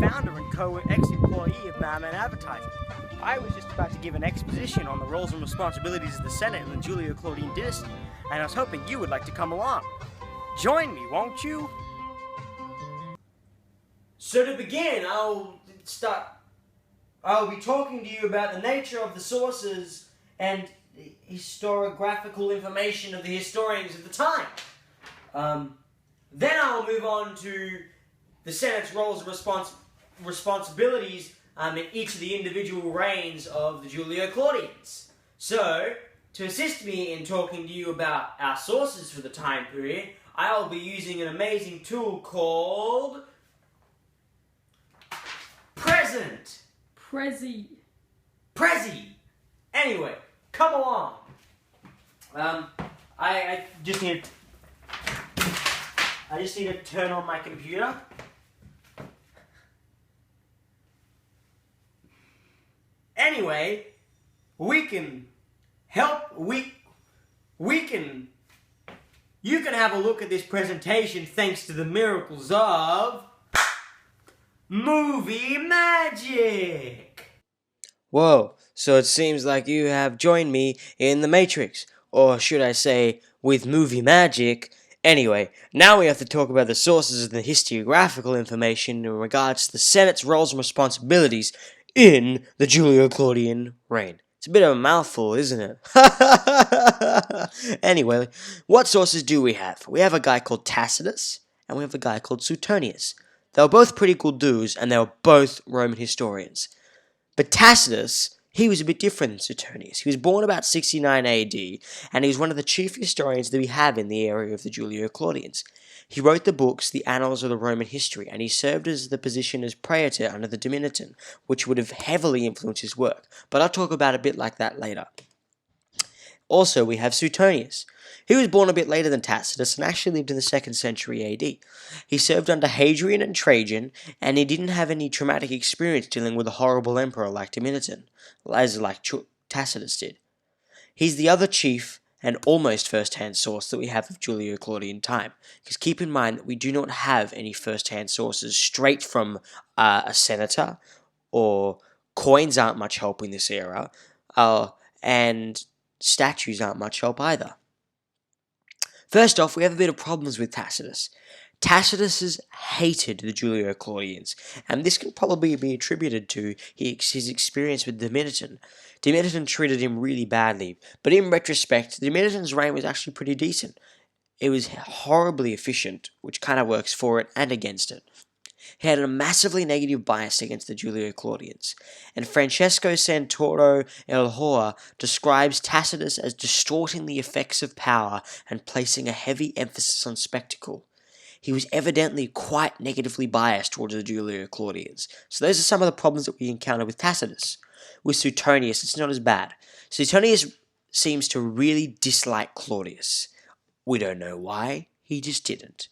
founder and co-ex-employee of Madman Advertising. I was just about to give an exposition on the roles and responsibilities of the Senate in the Julio-Claudian dynasty, and I was hoping you would like to come along. Join me, won't you? So to begin, I'll be talking to you about the nature of the sources and historiographical information of the historians of the time. Then I'll move on to the Senate's roles and responsibilities in each of the individual reigns of the Julio-Claudians. So, to assist me in talking to you about our sources for the time period, I'll be using an amazing tool called Present. Prezi. Anyway, come along. I just need to turn on my computer. Anyway, you can have a look at this presentation thanks to the miracles of movie magic. Whoa, so it seems like you have joined me in the Matrix, or should I say, with movie magic. Anyway, now we have to talk about the sources of the historiographical information in regards to the Senate's roles and responsibilities in the Julio-Claudian reign. It's a bit of a mouthful, isn't it? Anyway, what sources do we have? We have a guy called Tacitus, and we have a guy called Suetonius. They were both pretty cool dudes, and they were both Roman historians. But Tacitus, he was a bit different than Suetonius. He was born about 69 AD, and he was one of the chief historians that we have in the area of the Julio-Claudians. He wrote the books, The Annals of the Roman History, and he served as the position as praetor under the Dominican, which would have heavily influenced his work, but I'll talk about a bit like that later. Also, we have Suetonius. He was born a bit later than Tacitus and actually lived in the 2nd century AD. He served under Hadrian and Trajan, and he didn't have any traumatic experience dealing with a horrible emperor like Domitian, as like Tacitus did. He's the other chief and almost first-hand source that we have of Julio-Claudian time, because keep in mind that we do not have any first-hand sources straight from a senator, or coins aren't much help in this era, and statues aren't much help either. First off, we have a bit of problems with Tacitus. Tacitus hated the Julio-Claudians, and this can probably be attributed to his experience with Domitian. Domitian treated him really badly, but in retrospect, Domitian's reign was actually pretty decent. It was horribly efficient, which kind of works for it and against it. He had a massively negative bias against the Julio-Claudians, and Francesco Santoro El Hora describes Tacitus as distorting the effects of power and placing a heavy emphasis on spectacle. He was evidently quite negatively biased towards the Julio-Claudians, so those are some of the problems that we encounter with Tacitus. With Suetonius, it's not as bad. Suetonius seems to really dislike Claudius. We don't know why, he just didn't.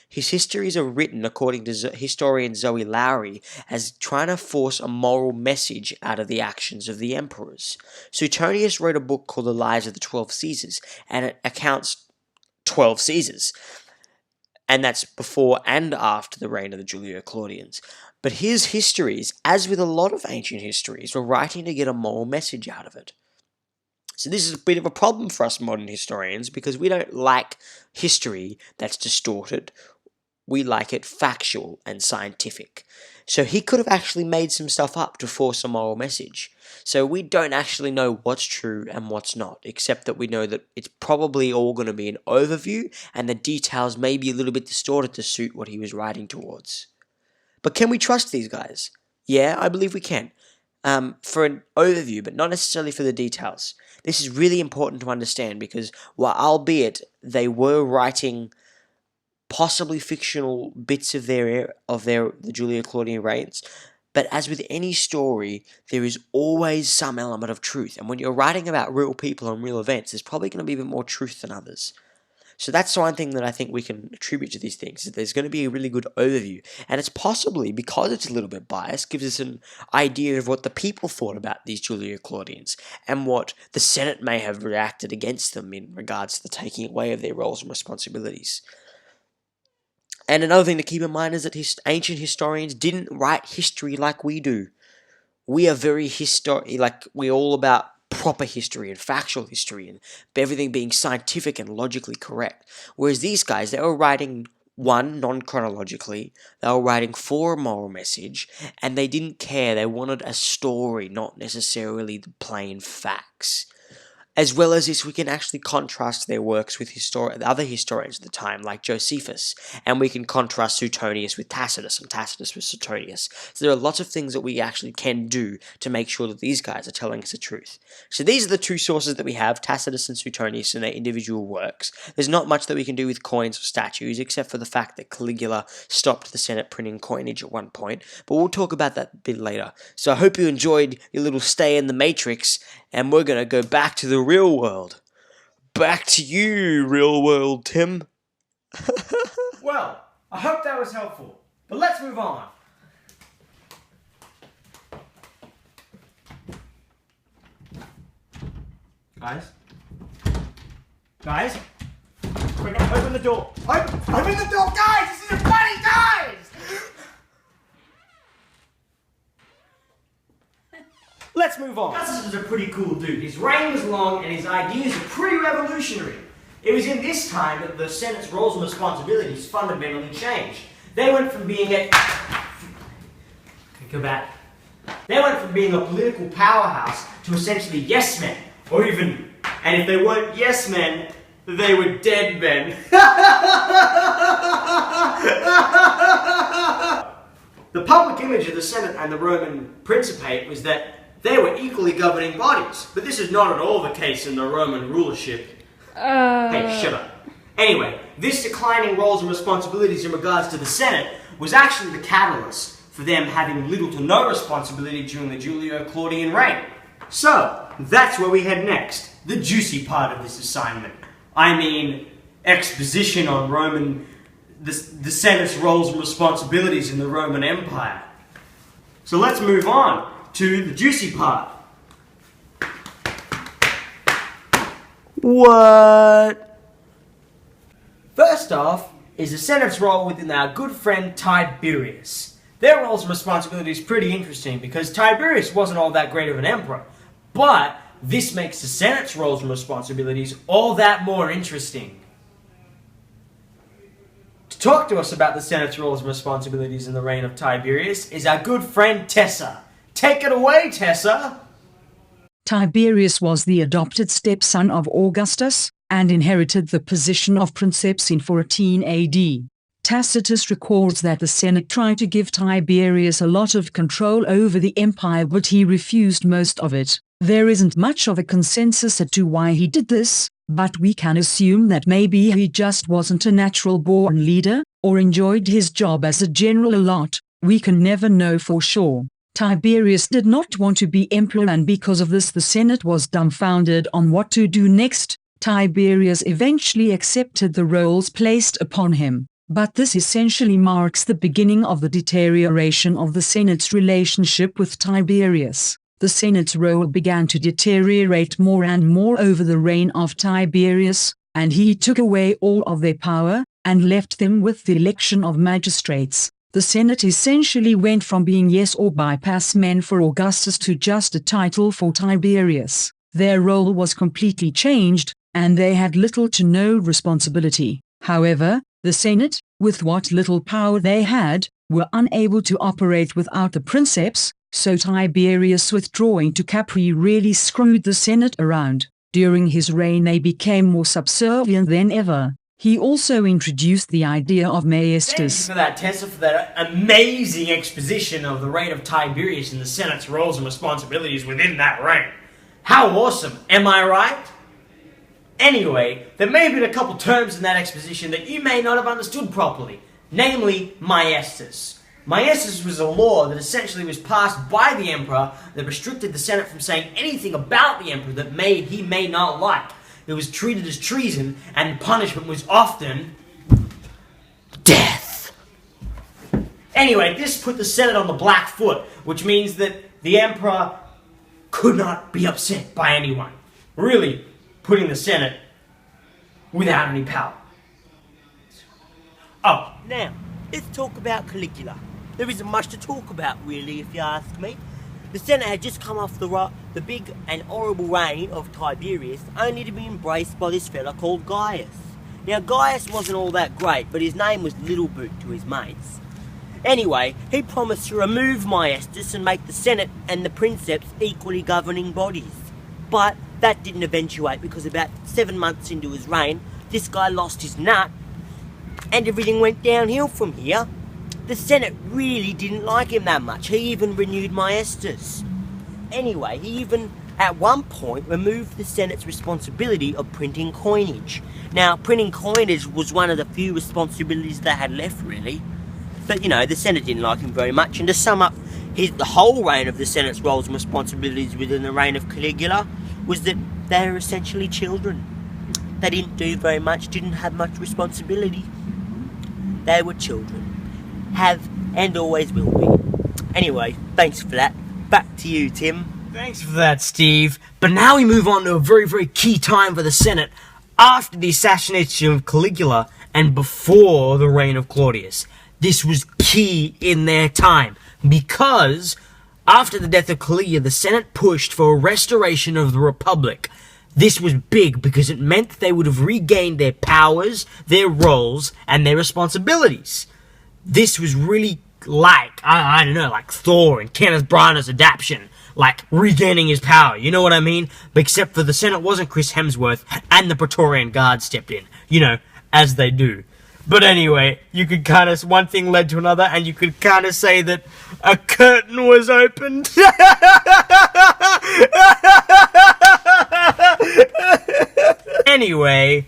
His histories are written, according to historian Zoe Lowry, as trying to force a moral message out of the actions of the emperors. Suetonius wrote a book called The Lives of the 12 Caesars, and it accounts 12 Caesars. And that's before and after the reign of the Julio-Claudians. But his histories, as with a lot of ancient histories, were writing to get a moral message out of it. So this is a bit of a problem for us modern historians, because we don't like history that's distorted. We like it factual and scientific. So he could have actually made some stuff up to force a moral message. So we don't actually know what's true and what's not, except that we know that it's probably all going to be an overview, and the details may be a little bit distorted to suit what he was writing towards. But can we trust these guys? Yeah, I believe we can. For an overview, but not necessarily for the details. This is really important to understand, because while albeit they were writing possibly fictional bits of the Julio-Claudian reigns, but as with any story, there is always some element of truth, and when you're writing about real people and real events, there's probably going to be a bit more truth than others. So that's one thing that I think we can attribute to these things, is there's going to be a really good overview, and it's possibly, because it's a little bit biased, gives us an idea of what the people thought about these Julio-Claudians, and what the Senate may have reacted against them in regards to the taking away of their roles and responsibilities. And another thing to keep in mind is that ancient historians didn't write history like we do. We are very we're all about proper history and factual history and everything being scientific and logically correct. Whereas these guys, they were writing, one, non-chronologically, they were writing for a moral message, and they didn't care. They wanted a story, not necessarily the plain facts. As well as this, we can actually contrast their works with other historians of the time, like Josephus, and we can contrast Suetonius with Tacitus, and Tacitus with Suetonius. So there are lots of things that we actually can do to make sure that these guys are telling us the truth. So these are the two sources that we have, Tacitus and Suetonius, in their individual works. There's not much that we can do with coins or statues, except for the fact that Caligula stopped the Senate printing coinage at one point, but we'll talk about that a bit later. So I hope you enjoyed your little stay in the Matrix, and we're going to go back to the real world. Back to you, real world, Tim. Well, I hope that was helpful, but let's move on. Guys, quick, open the door. Open the door, guys! This isn't funny, guys! Let's move on. Tacitus was a pretty cool dude. His reign was long and his ideas are pretty revolutionary. It was in this time that the Senate's roles and responsibilities fundamentally changed. They went from being a political powerhouse to essentially yes men, or even, and if they weren't yes men, they were dead men. The public image of the Senate and the Roman Principate was that they were equally governing bodies, but this is not at all the case in the Roman rulership. Hey, shut up. Anyway, this declining roles and responsibilities in regards to the Senate was actually the catalyst for them having little to no responsibility during the Julio-Claudian reign. So, that's where we head next, the juicy part of this assignment. I mean, exposition on the Senate's roles and responsibilities in the Roman Empire. So let's move on to the juicy part. What? First off is the Senate's role within our good friend Tiberius. Their roles and responsibilities pretty interesting because Tiberius wasn't all that great of an emperor, but this makes the Senate's roles and responsibilities all that more interesting. To talk to us about the Senate's roles and responsibilities in the reign of Tiberius is our good friend Tessa. Take it away, Tessa! Tiberius was the adopted stepson of Augustus, and inherited the position of princeps in 14 AD. Tacitus records that the Senate tried to give Tiberius a lot of control over the empire, but he refused most of it. There isn't much of a consensus as to why he did this, but we can assume that maybe he just wasn't a natural-born leader, or enjoyed his job as a general a lot. We can never know for sure. Tiberius did not want to be emperor, and because of this the Senate was dumbfounded on what to do next. Tiberius eventually accepted the roles placed upon him, but this essentially marks the beginning of the deterioration of the Senate's relationship with Tiberius. The Senate's role began to deteriorate more and more over the reign of Tiberius, and he took away all of their power, and left them with the election of magistrates. The Senate essentially went from being yes or bypass men for Augustus to just a title for Tiberius. Their role was completely changed, and they had little to no responsibility. However, the Senate, with what little power they had, were unable to operate without the princeps, so Tiberius withdrawing to Capri really screwed the Senate around. During his reign they became more subservient than ever. He also introduced the idea of maestas. Thank you for that, Tessa, for that amazing exposition of the reign of Tiberius and the Senate's roles and responsibilities within that reign. How awesome, am I right? Anyway, there may have been a couple terms in that exposition that you may not have understood properly, namely maestas. Maestas was a law that essentially was passed by the emperor that restricted the Senate from saying anything about the emperor that he may not like. It was treated as treason, and punishment was often death. Anyway, this put the Senate on the black foot, which means that the emperor could not be upset by anyone, really putting the Senate without any power. Oh, now, let's talk about Caligula. There isn't much to talk about, really, if you ask me. The Senate had just come off the big and horrible reign of Tiberius, only to be embraced by this fella called Gaius. Now, Gaius wasn't all that great, but his name was Little Boot to his mates. Anyway, he promised to remove Maiestas and make the Senate and the Princeps equally governing bodies. But that didn't eventuate because about 7 months into his reign, this guy lost his nut and everything went downhill from here. The Senate really didn't like him that much. He even renewed Maiestas. Anyway, he even at one point removed the Senate's responsibility of printing coinage. Now, printing coinage was one of the few responsibilities they had left, really. But, the Senate didn't like him very much. And to sum up the whole reign of the Senate's roles and responsibilities within the reign of Caligula was that they were essentially children. They didn't do very much, didn't have much responsibility. They were children. Have and always will be. Anyway, thanks for that. Back to you, Tim. Thanks for that, Steve. But now we move on to a very, very key time for the Senate after the assassination of Caligula and before the reign of Claudius. This was key in their time because after the death of Caligula, the Senate pushed for a restoration of the Republic. This was big because it meant that they would have regained their powers, their roles, and their responsibilities. This was really like, I don't know, like Thor and Kenneth Branagh's adaptation, like regaining his power, you know what I mean? But except for the Senate wasn't Chris Hemsworth and the Praetorian Guard stepped in, as they do. But anyway, you could one thing led to another, and you could say that a curtain was opened. Anyway,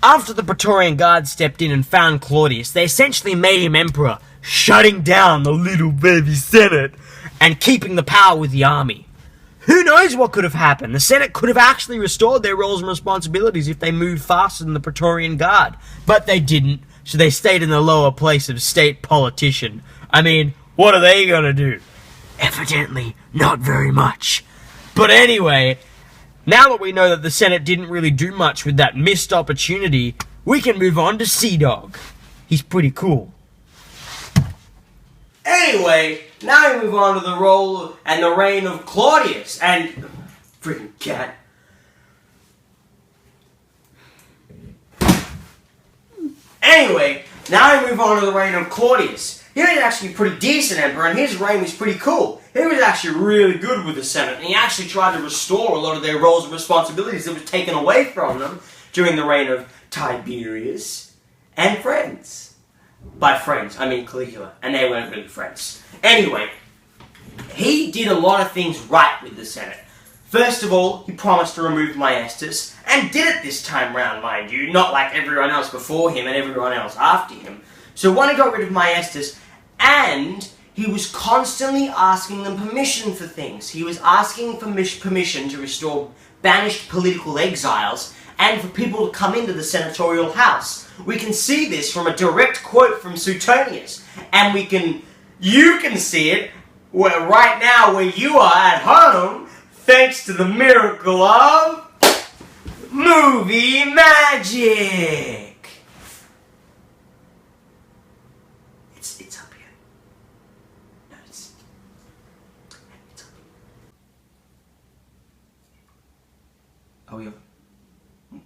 after the Praetorian Guard stepped in and found Claudius, they essentially made him emperor, shutting down the little baby Senate and keeping the power with the army. Who knows what could have happened? The Senate could have actually restored their roles and responsibilities if they moved faster than the Praetorian Guard. But they didn't, so they stayed in the lower place of state politician. I mean, what are they gonna do? Evidently, not very much. But anyway, now that we know that the Senate didn't really do much with that missed opportunity, we can move on to Sea-Dog. He's pretty cool. Anyway, now we move on to the role and the reign of Claudius and... freaking cat. Anyway, now we move on to the reign of Claudius. He was actually a pretty decent emperor, and his reign was pretty cool. He was actually really good with the Senate, and he actually tried to restore a lot of their roles and responsibilities that was taken away from them during the reign of Tiberius and friends. By friends, I mean Caligula, and they weren't really friends. Anyway, he did a lot of things right with the Senate. First of all, he promised to remove Maiestas, and did it this time round, mind you, not like everyone else before him and everyone else after him. So one, he got rid of Maiestas, and he was constantly asking them permission for things. He was asking for permission to restore banished political exiles, and for people to come into the senatorial house. We can see this from a direct quote from Suetonius, and you can see it right now where you are at home, thanks to the miracle of movie magic. It's up here. No, it's up here.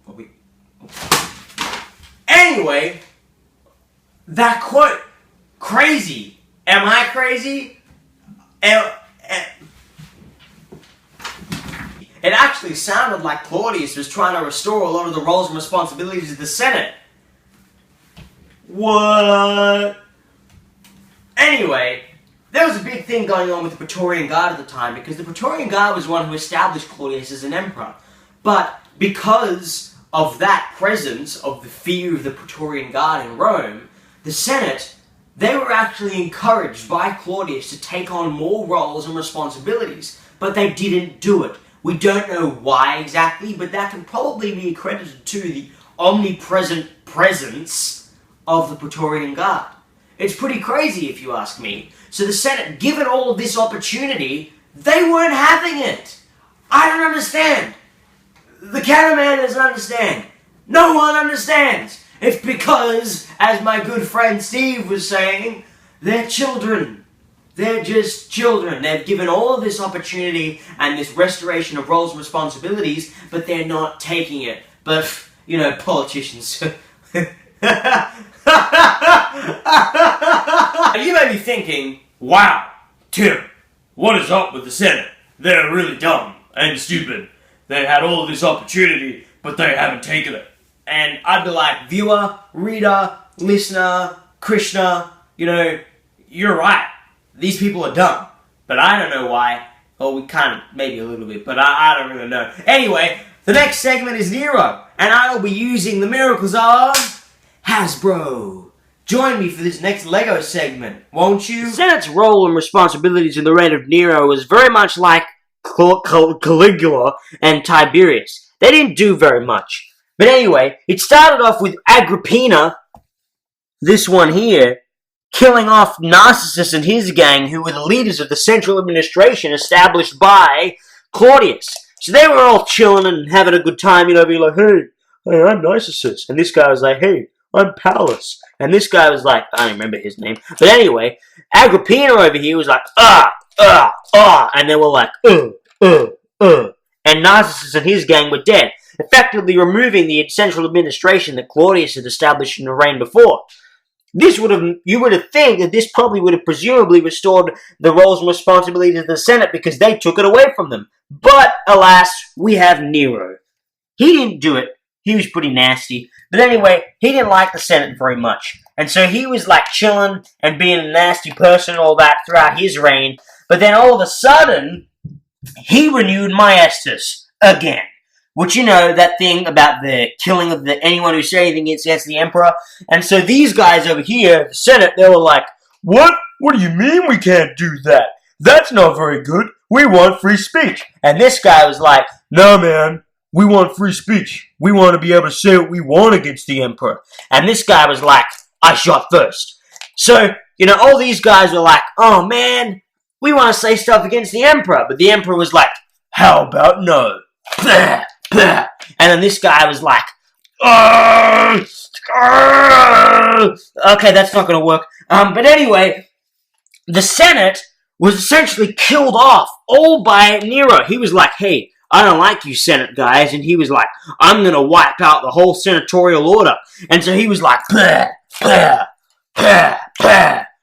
Are we? Anyway, that quote, crazy. Am I crazy? It actually sounded like Claudius was trying to restore a lot of the roles and responsibilities of the Senate. What? Anyway, there was a big thing going on with the Praetorian Guard at the time, because the Praetorian Guard was one who established Claudius as an emperor. But because of that presence, of the fear of the Praetorian Guard in Rome, the Senate, they were actually encouraged by Claudius to take on more roles and responsibilities, but they didn't do it. We don't know why exactly, but that can probably be accredited to the omnipresent presence of the Praetorian Guard. It's pretty crazy if you ask me. So the Senate, given all of this opportunity, they weren't having it. I don't understand. The cameraman doesn't understand. No one understands. It's because, as my good friend Steve was saying, they're children. They're just children. They've given all of this opportunity and this restoration of roles and responsibilities, but they're not taking it. But, you know, politicians. You may be thinking, wow, Tim, what is up with the Senate? They're really dumb and stupid. They had all this opportunity, but they haven't taken it. And I'd be like, viewer, reader, listener, Krishna, you know, you're right. These people are dumb. But I don't know why. Or we kind of, maybe a little bit, but I don't really know. Anyway, the next segment is Nero, and I will be using the miracles of Hasbro. Join me for this next LEGO segment, won't you? The Senate's role and responsibilities in the reign of Nero was very much like Caligula and Tiberius. They didn't do very much. But anyway, it started off with Agrippina, this one here, killing off Narcissus and his gang, who were the leaders of the central administration established by Claudius. So they were all chilling and having a good time, you know, being like, hey, I'm Narcissus. And this guy was like, hey, I'm Pallas. And this guy was like, I don't remember his name. But anyway, Agrippina over here was like, and they were like, and Narcissus and his gang were dead, effectively removing the central administration that Claudius had established in the reign before. You would have think that this probably would have presumably restored the roles and responsibilities of the Senate because they took it away from them. But, alas, we have Nero. He didn't do it. He was pretty nasty. But anyway, he didn't like the Senate very much. And so he was like chilling and being a nasty person and all that throughout his reign. But then all of a sudden, he renewed Maestus again. Which, you know, that thing about the killing of anyone who said anything against the emperor. And so these guys over here, the Senate, they were like, what? What do you mean we can't do that? That's not very good. We want free speech. And this guy was like, no, man, we want free speech. We want to be able to say what we want against the emperor. And this guy was like, I shot first. So, you know, all these guys were like, oh, man, we want to say stuff against the emperor. But the emperor was like, how about no? Blah. And then this guy was like, okay, that's not going to work. But anyway, the Senate was essentially killed off all by Nero. He was like, hey, I don't like you Senate guys. And he was like, I'm going to wipe out the whole senatorial order. And so he was like,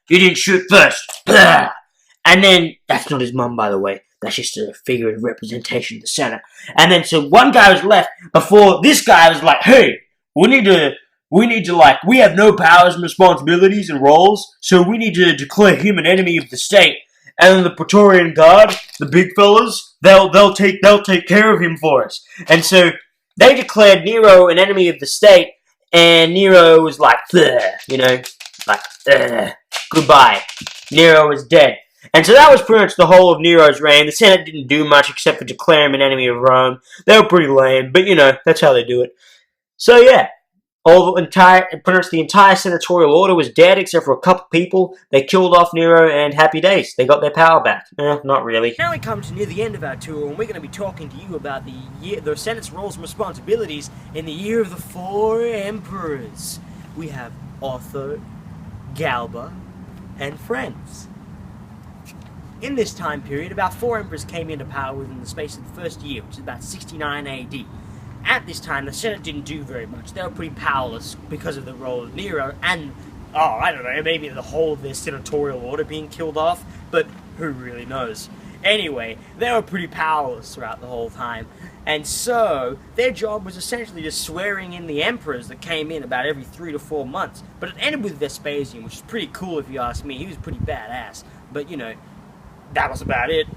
you didn't shoot first. And then, that's not his mum, by the way. That's just a figure of representation of the Senate. And then, so one guy was left before this guy was like, hey, we need to, we have no powers and responsibilities and roles, so we need to declare him an enemy of the state. And then the Praetorian Guard, the big fellas, they'll take care of him for us. And so, they declared Nero an enemy of the state, and Nero was like, you know, like, goodbye. Nero is dead. And so that was pretty much the whole of Nero's reign. The Senate didn't do much except for declare him an enemy of Rome. They were pretty lame, but you know, that's how they do it. So yeah, pretty much the entire senatorial order was dead except for a couple people. They killed off Nero and happy days. They got their power back. Not really. Now we come to near the end of our tour, and we're going to be talking to you about the Senate's roles and responsibilities in the year of the 4 emperors. We have Otho, Galba, and friends. In this time period, about 4 emperors came into power within the space of the first year, which is about 69 AD. At this time, the Senate didn't do very much. They were pretty powerless because of the role of Nero and, I don't know, maybe the whole of their senatorial order being killed off, but who really knows. Anyway, they were pretty powerless throughout the whole time, and so their job was essentially just swearing in the emperors that came in about every 3 to 4 months. But it ended with Vespasian, which is pretty cool if you ask me. He was pretty badass, but you know, that was about it.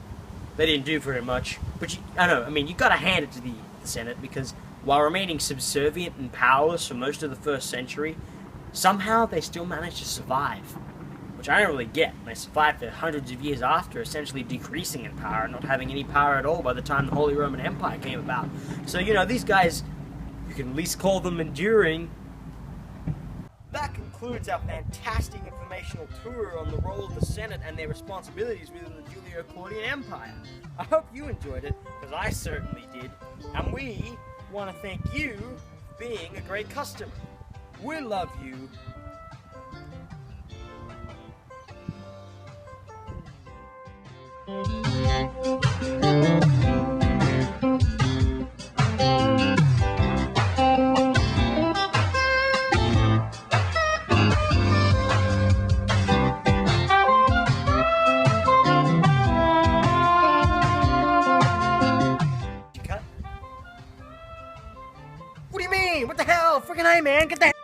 They didn't do very much. But you gotta hand it to the Senate, because while remaining subservient and powerless for most of the 1st century, somehow they still managed to survive. Which I don't really get. They survived for hundreds of years after, essentially decreasing in power, not having any power at all by the time the Holy Roman Empire came about. So, you know, these guys, you can at least call them enduring. That concludes our fantastic informational tour on the role of the Senate and their responsibilities within the Julio-Claudian Empire. I hope you enjoyed it, because I certainly did, and we want to thank you for being a great customer. We love you. What do you mean? What the hell? Freaking A, man. Get the